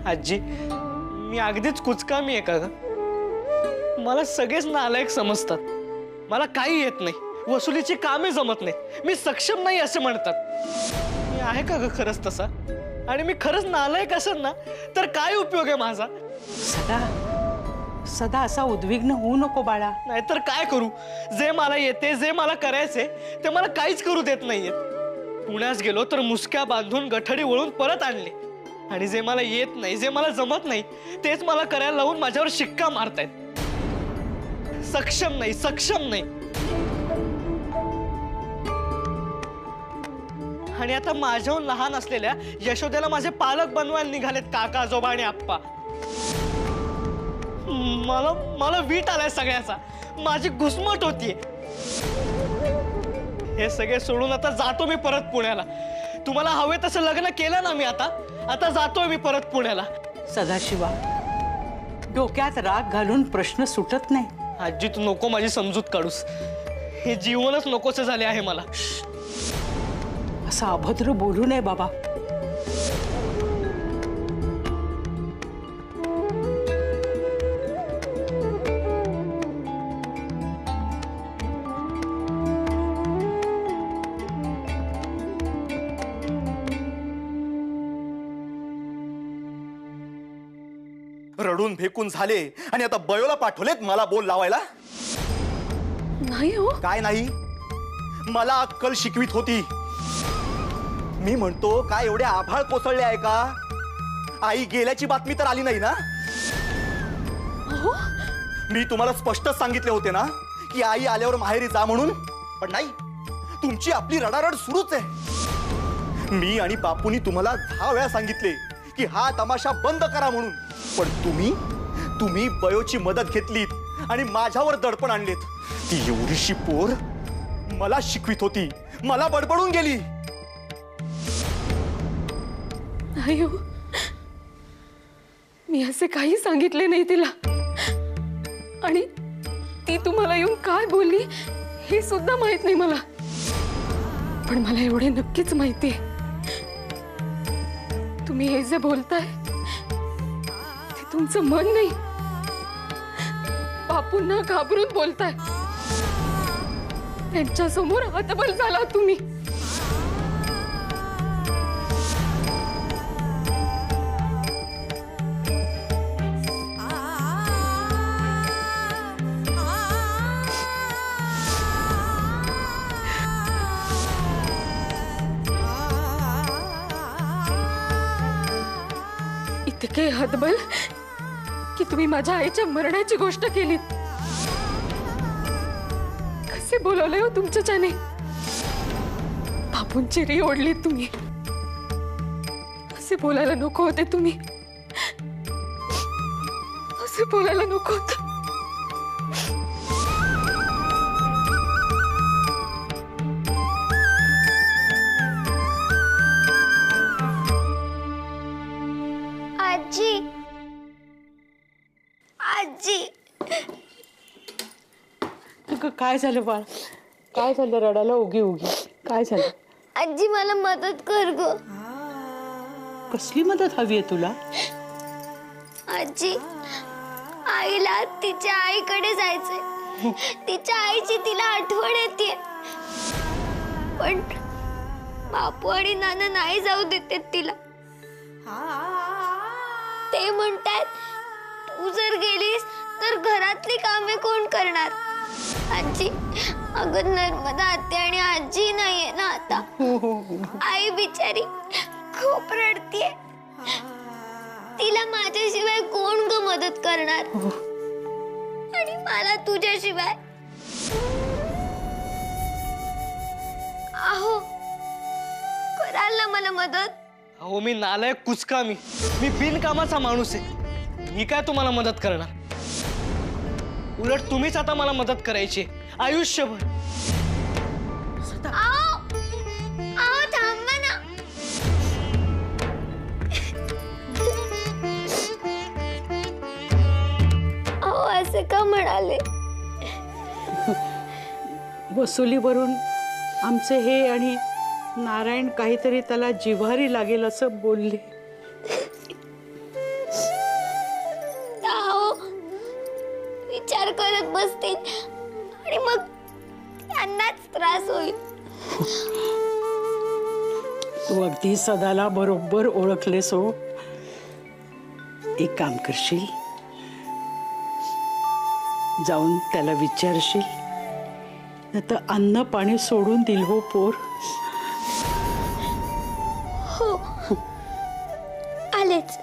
आजी, मी अगदीच कुचकामी आहे का ग? मला सगळेच नालायक समजतात. मला काही येत नाही, वसुलीची कामे जमत नाही, मी सक्षम नाही असे म्हणतात. मी आहे का ग खरंच तसा? आणि मी खरंच नालायक असेल ना तर काय उपयोग आहे माझा? सदा सदा असा उद्विग्न होऊ नको बाळा. नाहीतर काय करू? जे मला येते, जे मला करायचे ते मला काहीच करू देत नाहीयेत. पुण्यास गेलो तर मुसक्या बांधून गठडी वळून परत आणले, आणि जे मला येत नाही, जे मला जमत नाही तेच मला करायला लावून माझ्यावर शिक्का मारतायत. सक्षम नाही, सक्षम नाही. आणि आता माझ्याहून लहान असलेल्या यशोदेला माझे पालक बनवायला निघालेत काका, आजोबा आणि आप्पा. मला मला वीट आलाय सगळ्याचा. माझी घुसमट होतीये. हे सगळे सोडून आता जातो मी परत पुण्याला. तुम्हाला हवे तसं लग्न केलं ना मी. आता जातोय मी परत पुण्याला. सदाशिवा, डोक्यात राग घालून प्रश्न सुटत नाही. आजी, तू नको माझी समजूत काढूस. हे जीवनच नकोसे झाले आहे मला. असं अभद्र बोलू नये बाबा. रडून भेकून झाले आणि आता बयोला पाठवलेत मला बोल लावायला. नाही हो. काय नाही? मला अक्कल शिकवीत होती. मी म्हणतो काय एवढे आभाळ कोसळले आहे का? आई गेल्याची बातमी तर आली नाही ना? हो? मी तुम्हाला स्पष्टच सांगितले होते ना की आई आल्यावर माहेरी जा म्हणून. पण नाही, तुमची आपली रडारड सुरूच आहे. मी आणि बापूंनी तुम्हाला 10 वेळा सांगितले की हा तमाशा बंद करा म्हणून. पण तुम्ही बयोची मदत घेतलीत आणि माझ्यावर दडपण आणलेत. ती एवढीशी पोर मला शिकवित होती, मला बडबडून गेली. नाही हो, मी असे काही सांगितले नाही तिला. आणि ती तुम्हाला येऊन काय बोलली हे सुद्धा माहित नाही मला. पण मला एवढे नक्कीच माहिती आहे, तुम्ही हे जे बोलताय ते तुमचं मन नाही, बापूंना घाबरून बोलताय. त्यांच्या समोर हतबल झाला तुम्ही. इतके हतबल की तुम्ही माझ्या आईच्या मरणाची गोष्ट केलीत. कसे बोलवले हो तुमच्याच्याने? बापूंची री ओढलीत तुम्ही. असे बोलायला नको होते तुम्ही. असे बोलायला नको होते. आजी, आजी. काय झालं बाळ? काय झालं रडायला उगी उगी? काय झालं? आजी, मला मदत कर ग. कसली मदत हवी आहे तुला? आजी, आईला तिच्या आईकडे जायचंय. तिच्या आईची तिला आठवण येते. पण बापू आणि नाना नाही जाऊ देते तिला. ते म्हणतात तू जर गेलीस तर घरातली कामे कोण करणार? आजी, अगं नर्मदा आत्या आणि आजी नाहीये ना आता. आई बिचारी खूप रडतीये. तिला माझ्याशिवाय कोण ग मदत करणार? आणि मला तुझ्याशिवाय. अहो, कराल ना मला मदत? अहो, मी नालायक कुचकामी, मी बिनकामाचा माणूस आहे. मी काय तुम्हाला मदत करणार? उलट तुम्हीच आता मला मदत करायची आयुष्यभर. आओ, आओ, थांबा ना. आओ, असे का म्हणाले? वसुलीवरून आमचे हे आणि नारायण काहीतरी त्याला जिव्हारी लागेल असं बोलले. करत बसतील आणि मग त्यांनाच त्रास होईल. तू अगदी सदाला बरोबर ओळखलेस हो. एक काम करशील, जाऊन त्याला विचारशील, नाहीतर अन्न पाणी सोडून दिल हो पोर. हो आलेच.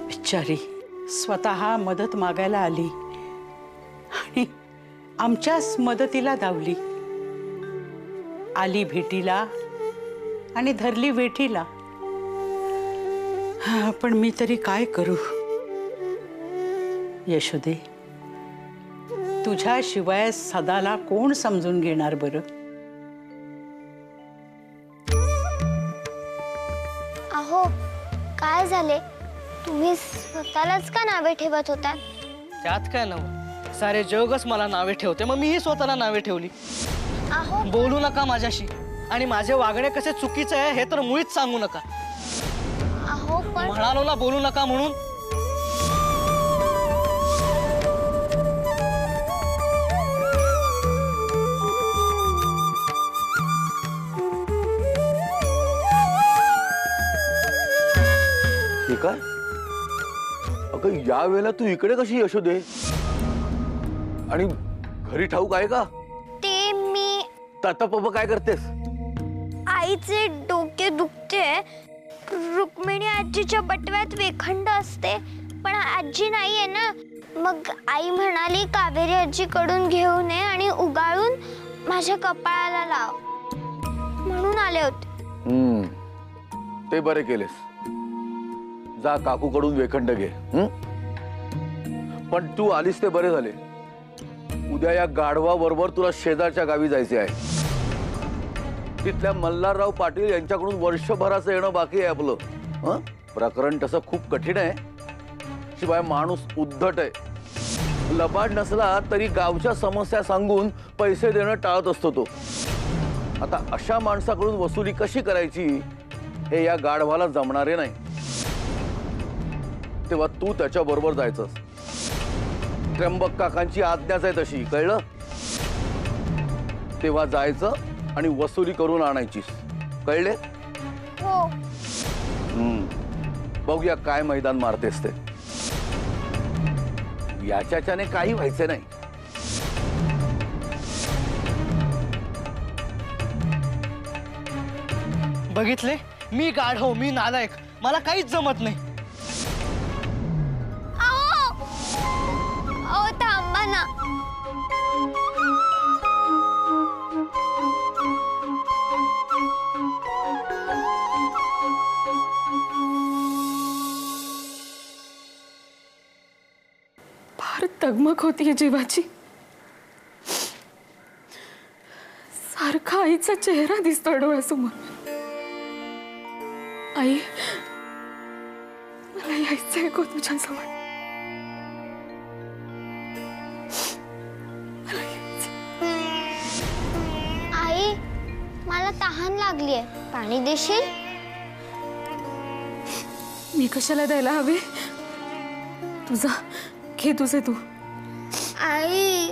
बिचारी स्वतः मदत मागायला आली आणि आमच्याच मदतीला धावली. आली भेटीला आणि धरली वेठीला. पण मी तरी काय करू यशोदे? तुझ्याशिवाय सदाला कोण समजून घेणार बरं? अहो काय झाले? तुम्ही स्वतःलाच का नावे ठेवत होता? त्यात काय नव, सारे जगच मला नावे ठेवते, मग मीही स्वतःला नावे ठेवली. अहो बोलू नका माझ्याशी, आणि माझे वागणे कसे चुकीचे आहे हे तर मुळीच सांगू नका. अहो पण म्हणालो ना बोलू नका म्हणून. हे काय? अगं या वेळेला तू इकडे कशी यशोदे? आणि घरी ठाऊक आहे का? ते मी तातापप्पा काय करतेस? आईचे डोके दुखते. रुक्मिणी आजीच्या बटव्यात वेखंड असते, पण आजी नाहीये ना. मग आई म्हणाली कावेरी आजीकडून घेऊन ये आणि उगाळून माझ्या कपाळाला लाव, म्हणून आले होते. ते बरे केलेस. जा काकूकडून वेखंड घे. पण तू आलीस ते बरे झाले. उद्या या गाढवा बरोबर तुला शेजारच्या गावी जायचे आहे. तिथल्या मल्हारराव पाटील यांच्याकडून वर्षभराचं येणं बाकी आहे आपलं. प्रकरण तसं खूप कठीण आहे. शिवाय माणूस उद्धट आहे. लबाड नसला तरी गावच्या समस्या सांगून पैसे देणं टाळत असतो तो. आता अशा माणसाकडून वसुली कशी करायची हे या गाढवाला जमणारे नाही. तेव्हा तू त्याच्या बरोबर जायचंस. त्र्यंबक काकांची आज्ञाच आहे तशी, कळलं? तेव्हा जायचं आणि वसुली करून आणायचीस, कळले? हो. बघूया काय मैदान मारतेस ते. याच्याने काही व्हायचं नाही. बघितले, मी गाढव, मी नालायक, मला काहीच जमत नाही. अहो थांबा ना. फार तगमग होतीये जीवाची. सारखा आईचा चेहरा दिसतोय डोळ्यासमोर. आई, मला यायचंय गो तुझ्याजवळ. आई मला तहान लागलीये, पाणी देशील? मी कशाला द्यायला हवे? तुझा घे तुझे तू. आई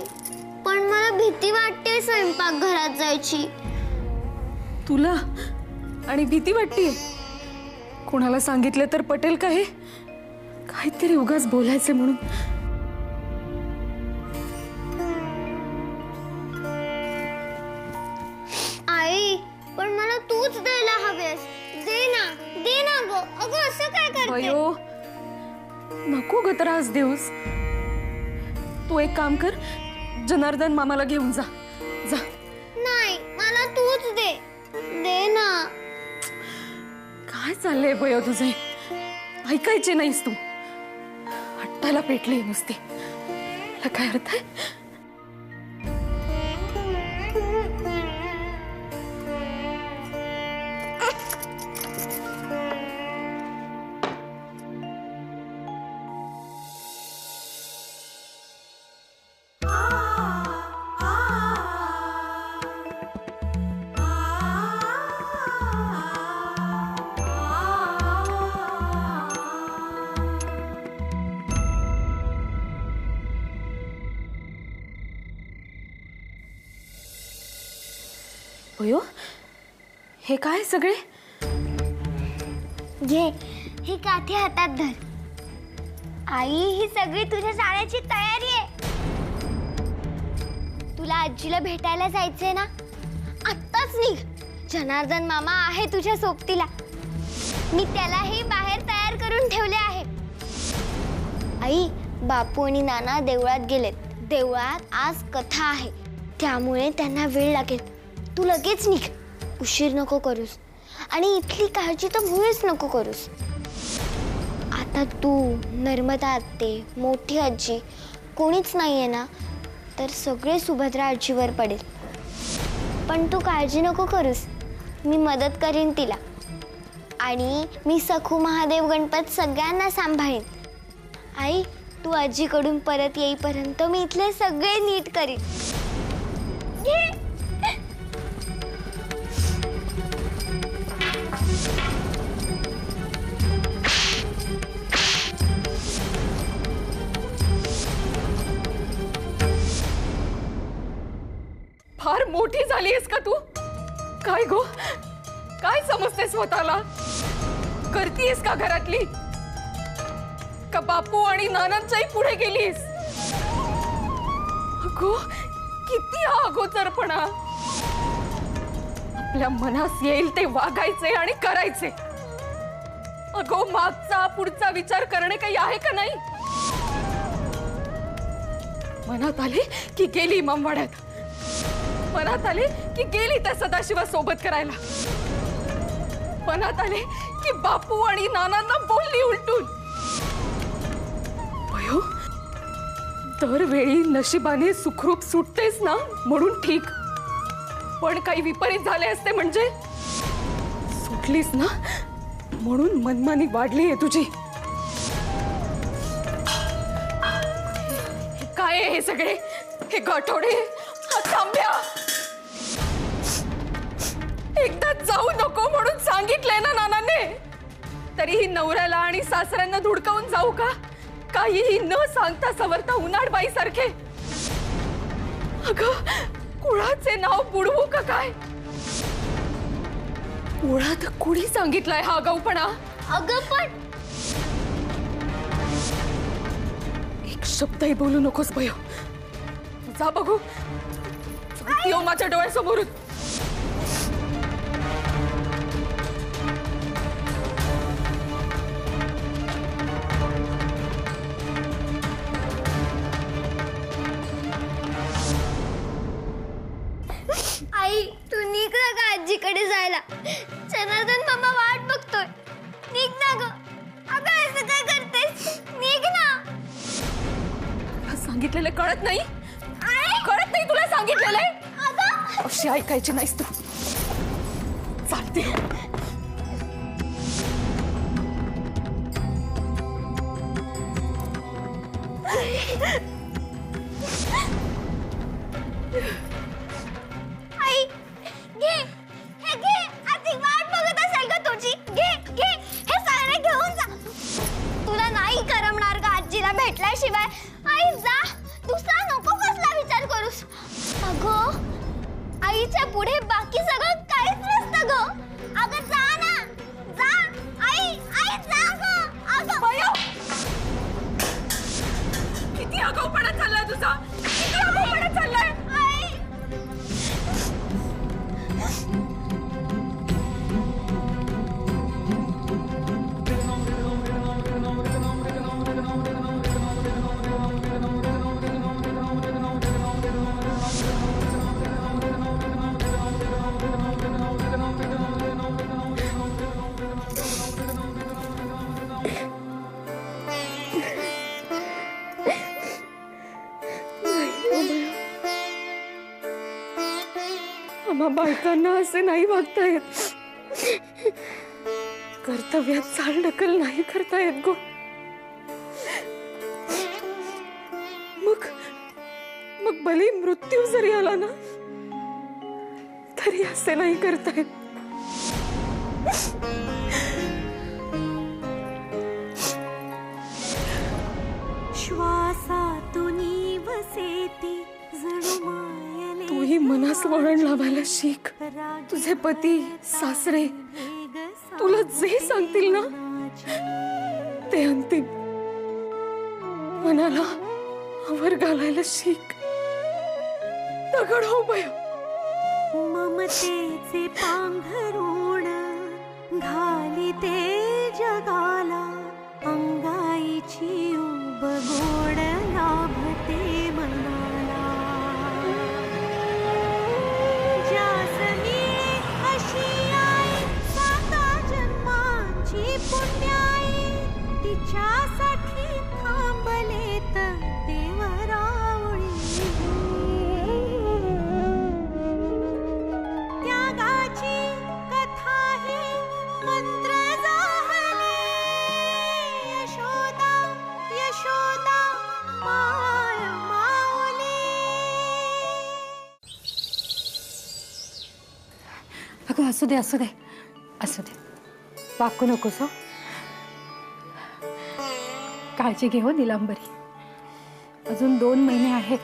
पण मला भीती वाटते स्वयंपाक घरात जायची. तुला आणि भीती वाटतेय? कोणाला सांगितलं तर पटेल का हे? काहीतरी उगाच बोलायचे म्हणून. आई पण मला तूच द्यायला हवेस. दे ना गो. अगं असं काय करते? अयो नको ग त्रास देऊस. तू एक काम कर, जनार्दन मामाला घेऊन जा. जा. नाही मला तूच दे. दे ना. काय चाललंय बयो तुझे? ऐकायचे नाहीस तू. हट्टाला पेटली नुसती. काय अर्थ आहे? अयो हे काय सगळे? घे ही काठी हातात धर. आई ही सगळी तुझ्या शाळेची तयारी आहे. तुला आजीला भेटायला जायचंय ना, आत्ताच निघ. जनार्दन मामा आहे तुझ्या सोबतीला. मी त्यालाही बाहेर तयार करून ठेवले आहे. आई, बापू आणि नाना देवळात गेलेत. देवळात आज कथा आहे, त्यामुळे त्यांना वेळ लागेल. तू लगेच निघ, उशीर नको करूस. आणि इथली काळजी तर मुळीच नको करूस. आता तू, नर्मदा आत्ते, मोठी आजी कोणीच नाहीये ना, तर सगळे सुभद्रा आजीवर पडेल. पण तू काळजी नको करूस, मी मदत करीन तिला. आणि मी सखू महादेव गणपत सगळ्यांना सांभाळीन. आई, तू आजीकडून परत येईपर्यंत मी इथले सगळे नीट करीन. फार मोठी झालीयस का तू? काय गो, काय समजते स्वतःला? करतीयस का घरातली? का बापू आणि नानांच्याही पुढे गेलीस? अगो, किती हा अगोदरपणा. आपल्या मनास येईल ते वागायचे आणि करायचे. अगो, मागचा पुढचा विचार करणे काही आहे का नाही? मनात आले की गेली इमामवाड्यात. मनात आले की गेली त्या सदाशिवा सोबत करायला. मनात आले की बापू आणि नानांना बोलली उलटून. अयो, दरवेळी नशिबाने सुखरूप सुटतेस ना म्हणून ठीक, पण काही विपरीत झाले असते म्हणजे? सुटलीस ना म्हणून मनमानी वाढली आहे तुझी. काय आहे हे सगळे? हे गाठोडे, हा तांब्या. एकदा जाऊ नको म्हणून सांगितलंय ना नानाने, तरीही नवऱ्याला आणि सासऱ्यांना धुडकावून जाऊ का? काहीही न सांगता सवरता उन्हाळबाई सारखे. अगं, कुळाचे नाव बुडवू का काय? मुळात कुणी सांगितलंय हा आगाऊपणा? अगं पण एक शब्दही बोलू नकोस बयो. जा बघू, येऊ माझ्या डोळ्यासमोरून. आई, तू निघ ना ग आजीकडे जायला. जनार्दन मामा वाट बघतोय. निघ ना ग. अगं, असं काय करतेस? निघ ना. तुला सांगितलेलं कळत नाही? कळत नाही तुला सांगितलेलं? अशी ऐकायची नाहीस तू. चालते. आई, घे हे घे. आजी वाट बघत असेल का तुझी? घे घे, हे सारे घेऊन जा. तुला नाही करमणार का आजीला भेटल्याशिवाय? आई, जा. दुसरा नको कसला विचार करूस. अगं, आईच्या पुढे बाकी सगळं काहीच नसतं ग. अगं, जा ना, जा. आई, आई, जा ग. अगं, बयो, किती आगाऊपणा चाललाय तुझा? किती आगाऊपणा चाललाय? आई. आम्हा बायकांना असे नाही वागता येत. कर्तव्यात चालढकल नाही करता येत गो. मग मग भले मृत्यू जरी आला ना, तरी असे नाही करता येत. तूही मनास वळण लावायला शिक. तुझे पती सासरे तुला जे सांगतील ना ते अंतिम. मनाला आवर घालायला शिक. दगड हो बया. ममतेचे पांघरुण घाली ते जगाला, अंगाईची उब गोड लाभते मनाला. जासनी अशी आई साता जन्मांची पुण्याई, तिच्यासाठी थांबलेत देवरावळी. त्यागाची कथा ही मंत्र जाहली, यशोदा यशोदा माय माऊली. अगं असू दे असू दे असू दे, वाकू नकोस हो. काळजी घे हो नीलांबरी. अजून 2 महिने आहेत.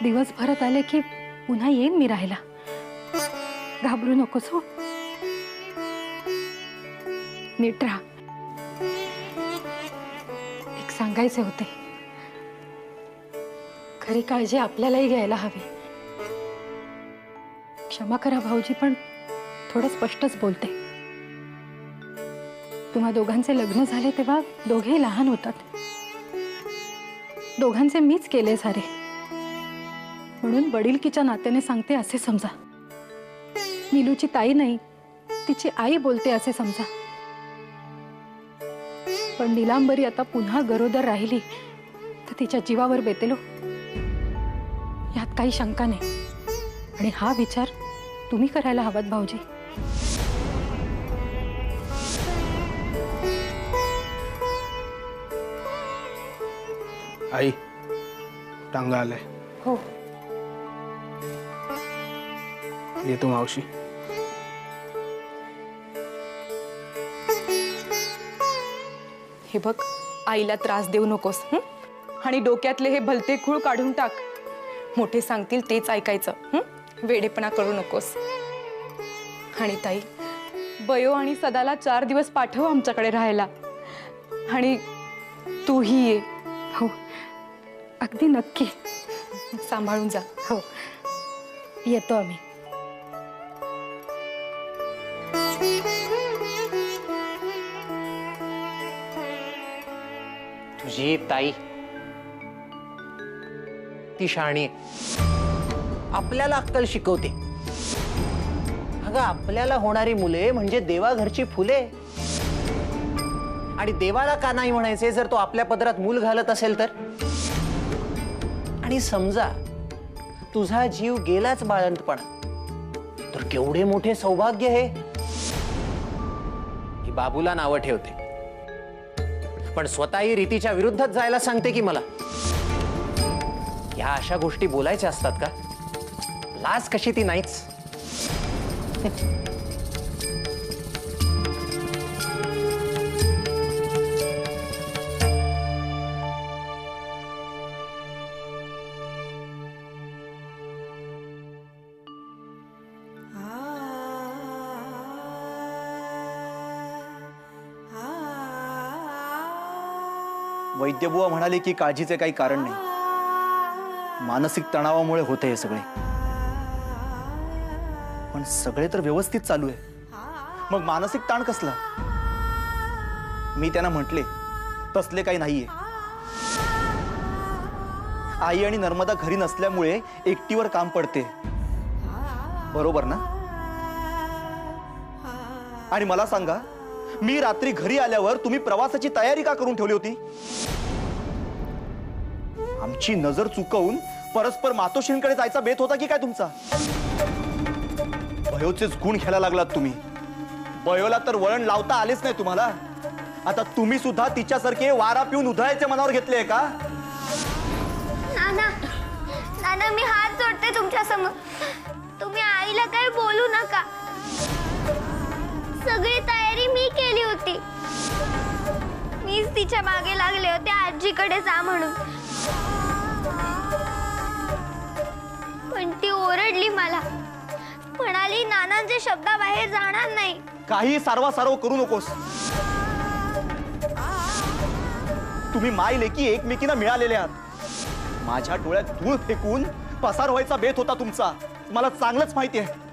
दिवस भरत आले की पुन्हा येईन मी राहायला. घाबरू नकोस हो. नीट राहा. एक सांगायचे होते, खरी काळजी आपल्यालाही घ्यायला हवी. क्षमा करा भाऊजी, पण थोडं स्पष्टच बोलते. तुम्हा दोघांचे लग्न झाले तेव्हा दोघेही लहान होतात. दोघांचे मीच केले सारे, म्हणून वडीलकीच्या नात्याने सांगते असे समजा. नीलूची ताई नाही, तिची आई बोलते असे समजा. पण नीलांबरी आता पुन्हा गरोदर राहिली तर तिच्या जीवावर बेतेलो, यात काही शंका नाही. आणि हा विचार तुम्ही करायला हवात भाऊजी. आई टांगा आलाय. हो. येतो मावशी. हे बघ, आईला त्रास देऊ नकोस हं? आणि डोक्यातले हे भलते खूळ काढून टाक. मोठे सांगतील तेच ऐकायचं हं? वेडेपणा करू नकोस. आणि ताई, बयो आणि सदाला 4 दिवस पाठव आमच्याकडे राहायला. आणि तूही ये. हो, अगदी नक्की. सांभाळून जा. हो, येतो आम्ही. तुझी ताई ती शहाणी आहे. आपल्याला अक्कल शिकवते. अगं, आपल्याला होणारी मुले म्हणजे देवाघरची फुले. आणि देवाला का नाही म्हणायचे जर तो आपल्या पदरात मूल घालत असेल तर. आणि समजा तुझा जीव गेलाच बाळंतपणा तर केवढे मोठे सौभाग्य हे. ही बाबूला नावं ठेवते, पण स्वतःही रीतीच्या विरुद्धच जायला सांगते की मला. ह्या अशा गोष्टी बोलायच्या असतात का? लाज कशी ती नाहीच. वैद्यबुवा म्हणाले की काळजीचे काही कारण नाही, मानसिक तणावामुळे होते हे सगळे. पण सगळे तर व्यवस्थित चालू आहे, मग मानसिक ताण कसला? मी त्यांना म्हटले तसले काही नाहीये. आई आणि नर्मदा घरी नसल्यामुळे एकटीवर काम पडते, बरोबर ना? आणि मला सांगा, मी रात्री घरी आल्यावर तुम्ही प्रवासाची तयारी का करून ठेवली होती? आमची नजर चुकवून परस्पर मातोश्रींकडे जायचा बेत होता की काय तुमचा? बयोचेच गुण घ्यायला लागलात तुम्ही. बयोला तर वळण लावता आलेच नाही तुम्हाला. आता तुम्ही सुद्धा तिच्यासारखे वारा पिऊन उधळायचे मनावर घेतले का? नाना, नाना, मी हात जोडते तुमच्या समोर. तुम्ही आईला काही बोलू नका. सगळी तयारी मी केली होती. मीच तिच्या मागे लागले होते आजीकडे जा म्हणून. पण ती ओरडली मला. म्हणाली नानांचे शब्दाबाहेर जाणार नाही. काही सारवासारव करू नकोस. तुम्ही माय लेकी एकमेकींना मिळालेले आहात. माझ्या डोळ्यात धूळ फेकून पसार व्हायचा बेत होता तुमचा, मला चांगलंच माहिती आहे.